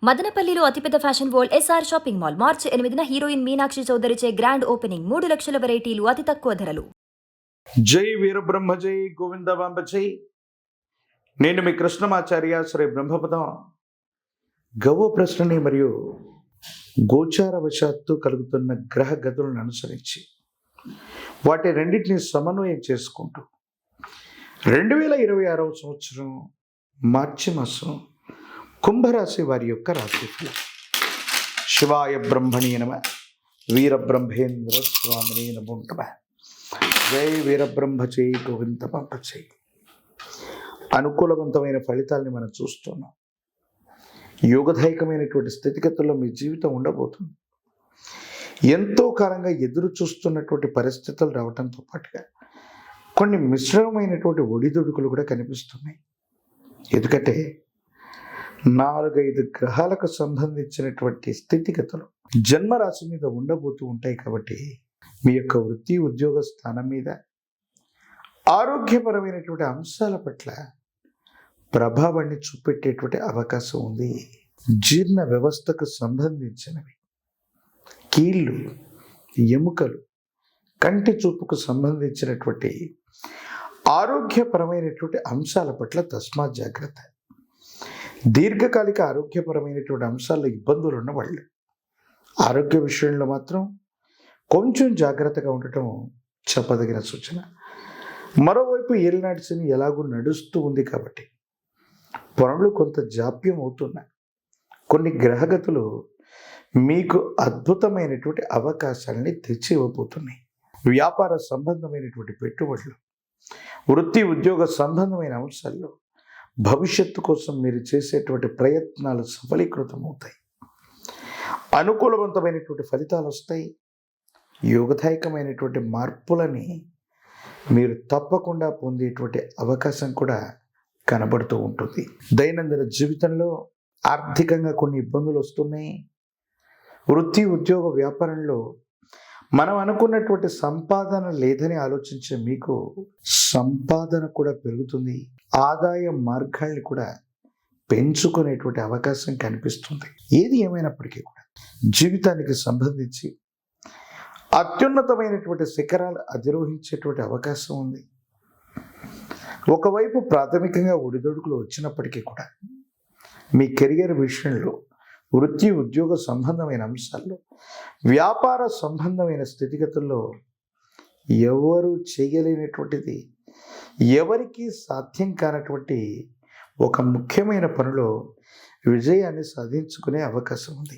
మదనపల్లిలో అతిపెద్ద fashion world SR shopping mall March 8న హీరోయిన్ మీనాక్షి చౌదరిచే గ్రాండ్ ఓపెనింగ్ 3 లక్షల వెరైటీలు అతి తక్కువ ధరలు. జై వీరబ్రహ్మ జై గోవిందవాంబ జై. నేను మీ కృష్ణమాచార్య శ్రీ బ్రహ్మపదం. గౌవ ప్రశ్నని మరియు గోచారవశాత్తు కలుగుతున్న గ్రహ గతులను అనుసరించి వాటి రెండింటిని సమన్వయం చేసుకుంటూ 2026వ సంవత్సరం మార్చి మాసం కుంభరాశి వారి యొక్క రాశిఫలం. శివాయ బ్రహ్మణే నమః. వీరబ్రహ్మేంద్ర స్వామినే నమో నమః. జై వీరబ్రహ్మ జై గోవిందవాంబ జై. అనుకూలవంతమైన ఫలితాలని మనం చూస్తున్నాం. యోగదాయకమైనటువంటి స్థితిగతుల్లో మీ జీవితం ఉండబోతుంది. ఎంతో కాలంగా ఎదురు చూస్తున్నటువంటి పరిస్థితులు రావడంతో పాటుగా కొన్ని మిశ్రమమైనటువంటి ఒడిదుడుకులు కూడా కనిపిస్తున్నాయి. ఎందుకంటే 4-5 గ్రహాలకు సంబంధించినటువంటి స్థితిగతులు జన్మరాశి మీద ఉండబోతూ ఉంటాయి. కాబట్టి మీ యొక్క వృత్తి ఉద్యోగ స్థానం మీద ఆరోగ్యపరమైనటువంటి అంశాల పట్ల ప్రభావాన్ని చూపెట్టేటువంటి అవకాశం ఉంది. జీర్ణ వ్యవస్థకు సంబంధించినవి, కీళ్ళు, ఎముకలు, కంటి చూపుకు సంబంధించినటువంటి ఆరోగ్యపరమైనటువంటి అంశాల పట్ల తస్మాత్ జాగ్రత్త. దీర్ఘకాలిక ఆరోగ్యపరమైనటువంటి అంశాల్లో ఇబ్బందులు ఉన్నవాళ్ళు ఆరోగ్య విషయంలో మాత్రం కొంచెం జాగ్రత్తగా ఉండటం చెప్పదగిన సూచన. మరోవైపు ఏలినాటి శని ఎలాగూ నడుస్తూ ఉంది కాబట్టి పనులు కొంత జాప్యం అవుతున్నాయి. కొన్ని గ్రహగతులు మీకు అద్భుతమైనటువంటి అవకాశాలని తెచ్చి ఇవ్వబోతున్నాయి. వ్యాపార సంబంధమైనటువంటి పెట్టుబడులు, వృత్తి ఉద్యోగ సంబంధమైన అంశాల్లో భవిష్యత్తు కోసం మీరు చేసేటువంటి ప్రయత్నాలు సఫలీకృతం అవుతాయి. అనుకూలవంతమైనటువంటి ఫలితాలు వస్తాయి. యోగదాయకమైనటువంటి మార్పులని మీరు తప్పకుండా పొందేటువంటి అవకాశం కూడా కనబడుతూ ఉంటుంది. దైనందిన జీవితంలో ఆర్థికంగా కొన్ని ఇబ్బందులు వస్తున్నాయి. వృత్తి ఉద్యోగ వ్యాపారంలో మనం అనుకున్నటువంటి సంపాదన లేదని ఆలోచించే మీకు సంపాదన కూడా పెరుగుతుంది. ఆదాయ మార్గాల్ని కూడా పెంచుకునేటువంటి అవకాశం కనిపిస్తుంది. ఏది ఏమైనప్పటికీ కూడా జీవితానికి సంబంధించి అత్యున్నతమైనటువంటి శిఖరాలు అధిరోహించేటువంటి అవకాశం ఉంది. ఒకవైపు ప్రాథమికంగా ఒడిదొడుకులు వచ్చినప్పటికీ కూడా మీ కెరియర్ విషయంలో, వృత్తి ఉద్యోగ సంబంధమైన అంశాల్లో, వ్యాపార సంబంధమైన స్థితిగతుల్లో ఎవరు చేయలేనటువంటిది, ఎవరికి సాధ్యం కానటువంటి ఒక ముఖ్యమైన పనిలో విజయాన్ని సాధించుకునే అవకాశం ఉంది.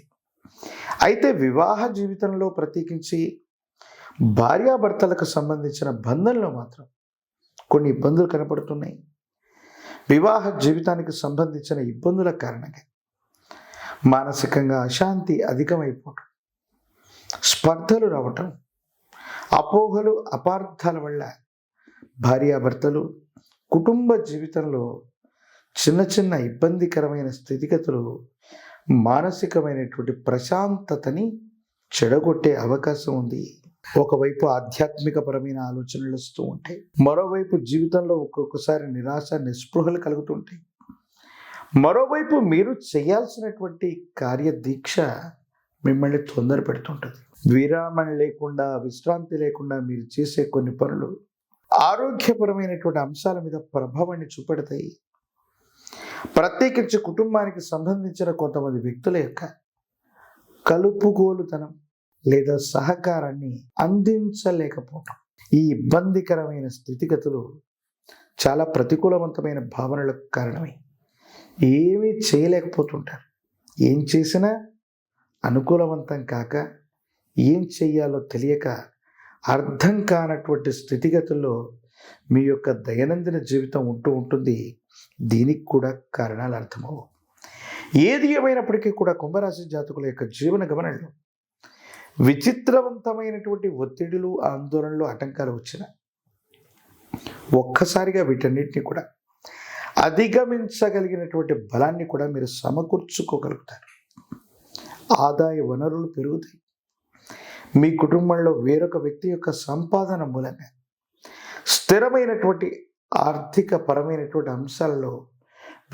అయితే వివాహ జీవితంలో ప్రత్యేకించి భార్యాభర్తలకు సంబంధించిన బంధంలో మాత్రం కొన్ని ఇబ్బందులు కనపడుతున్నాయి. వివాహ జీవితానికి సంబంధించిన ఇబ్బందుల కారణంగా మానసికంగా అశాంతి అధికమైపోవటం, స్పర్ధలు రావటం, అపోహలు అపార్థాల వల్ల భార్యాభర్తలు కుటుంబ జీవితంలో చిన్న చిన్న ఇబ్బందికరమైన స్థితిగతులు మానసికమైనటువంటి ప్రశాంతతని చెడగొట్టే అవకాశం ఉంది. ఒకవైపు ఆధ్యాత్మికపరమైన ఆలోచనలు వస్తూ ఉంటాయి. మరోవైపు జీవితంలో ఒక్కొక్కసారి నిరాశ నిస్పృహలు కలుగుతుంటాయి. మరోవైపు మీరు చేయాల్సినటువంటి కార్యదీక్ష మిమ్మల్ని తొందర పెడుతుంటుంది. విరామం లేకుండా, విశ్రాంతి లేకుండా మీరు చేసే కొన్ని పనులు ఆరోగ్యపరమైనటువంటి అంశాల మీద ప్రభావాన్ని చూపెడతాయి. ప్రత్యేకించి కుటుంబానికి సంబంధించిన కొంతమంది వ్యక్తుల యొక్క కలుపుగోలుతనం లేదా సహకారాన్ని అందించలేకపోవటం, ఈ ఇబ్బందికరమైన స్థితిగతులు చాలా ప్రతికూలవంతమైన భావనలకు కారణమై ఏమీ చేయలేకపోతుంటారు. ఏం చేసినా అనుకూలవంతం కాక, ఏం చెయ్యాలో తెలియక అర్థం కానటువంటి స్థితిగతుల్లో మీ యొక్క దైనందిన జీవితం ఉంటూ ఉంటుంది. దీనికి కూడా కారణాలు అర్థమవు. ఏది ఏమైనప్పటికీ కూడా కుంభరాశి జాతకుల యొక్క జీవన గమనంలో విచిత్రవంతమైనటువంటి ఒత్తిడులు, ఆందోళనలు, ఆటంకాలు వచ్చిన ఒక్కసారిగా వీటన్నిటిని కూడా అధిగమించగలిగినటువంటి బలాన్ని కూడా మీరు సమకూర్చుకోగలుగుతారు. ఆదాయ వనరులు పెరుగుతాయి. మీ కుటుంబంలో వేరొక వ్యక్తి యొక్క సంపాదన మూలంగా స్థిరమైనటువంటి ఆర్థిక పరమైనటువంటి అంశాలలో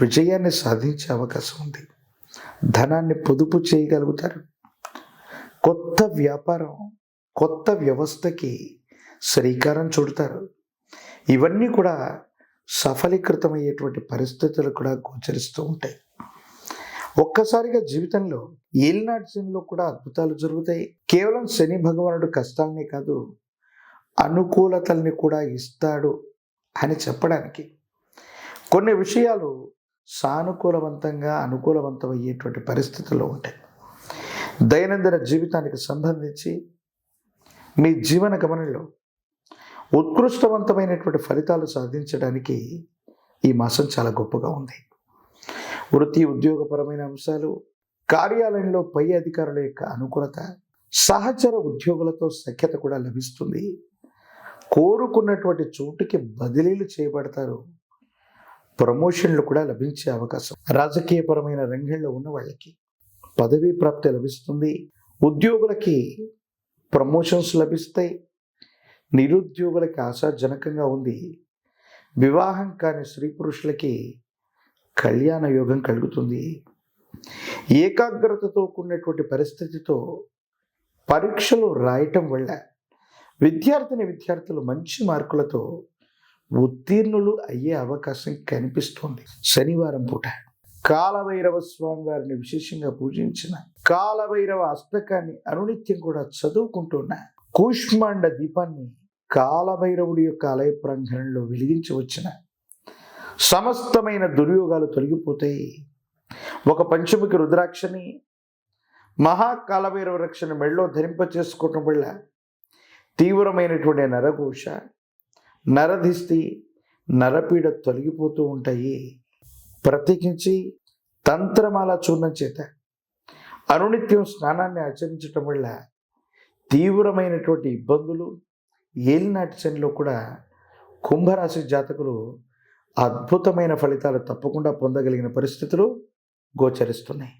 విజయాన్ని సాధించే అవకాశం ఉంది. ధనాన్ని పొదుపు చేయగలుగుతారు. కొత్త వ్యాపారం, కొత్త వ్యవస్థకి శ్రీకారం చుడతారు. ఇవన్నీ కూడా సఫలీకృతమయ్యేటువంటి పరిస్థితులు కూడా గోచరిస్తూ ఉంటాయి. ఒక్కసారిగా జీవితంలో ఏలినాటి శనిలో కూడా అద్భుతాలు జరుగుతాయి. కేవలం శని భగవానుడు కష్టాలనే కాదు, అనుకూలతల్ని కూడా ఇస్తాడు అని చెప్పడానికి కొన్ని విషయాలు సానుకూలవంతంగా అనుకూలవంతమయ్యేటువంటి పరిస్థితుల్లో ఉంటాయి. దైనందిన జీవితానికి సంబంధించి మీ జీవన గమనంలో ఉత్కృష్టవంతమైనటువంటి ఫలితాలు సాధించడానికి ఈ మాసం చాలా గొప్పగా ఉంది. వృత్తి ఉద్యోగపరమైన అంశాలు, కార్యాలయంలో పై అధికారుల యొక్క అనుకూలత, సహచర ఉద్యోగులతో సఖ్యత కూడా లభిస్తుంది. కోరుకున్నటువంటి చోటుకి బదిలీలు చేయబడతారు. ప్రమోషన్లు కూడా లభించే అవకాశం. రాజకీయపరమైన రంగంలో ఉన్న వాళ్ళకి పదవీ ప్రాప్తి లభిస్తుంది. ఉద్యోగులకి ప్రమోషన్స్ లభిస్తాయి. నిరుద్యోగులకి ఆశాజనకంగా ఉంది. వివాహం కాని స్త్రీ పురుషులకి కళ్యాణ యోగం కలుగుతుంది. ఏకాగ్రతతో కూడినటువంటి పరిస్థితితో పరీక్షలు రాయటం వల్ల విద్యార్థులు మంచి మార్కులతో ఉత్తీర్ణులు అయ్యే అవకాశం కనిపిస్తుంది. శనివారం పూట కాలభైరవ స్వామి వారిని విశేషంగా పూజించిన, కాలభైరవ అష్టకాన్ని అనునిత్యం కూడా చదువుకుంటున్న, కూష్మాండ దీపాన్ని కాలభైరవుడి యొక్క ఆలయ ప్రాంగణంలో వెలిగించి వచ్చిన సమస్తమైన దుర్యోగాలు తొలగిపోతాయి. ఒక పంచముఖి రుద్రాక్షని, మహాకాలభైరవ రక్షణ మెళ్ళలో ధరింప చేసుకోవటం వల్ల తీవ్రమైనటువంటి నరఘోష, నరధిష్టి, నరపీడ తొలగిపోతూ ఉంటాయి. ప్రత్యేకించి తంత్రమాల చూర్ణం చేత అనునిత్యం స్నానాన్ని ఆచరించటం వల్ల తీవ్రమైనటువంటి ఇబ్బందులు, ఏలినాటి శనిలో కూడా కుంభరాశి జాతకులు అద్భుతమైన ఫలితాలు తప్పకుండా పొందగలిగిన పరిస్థితులు గోచరిస్తున్నాయి.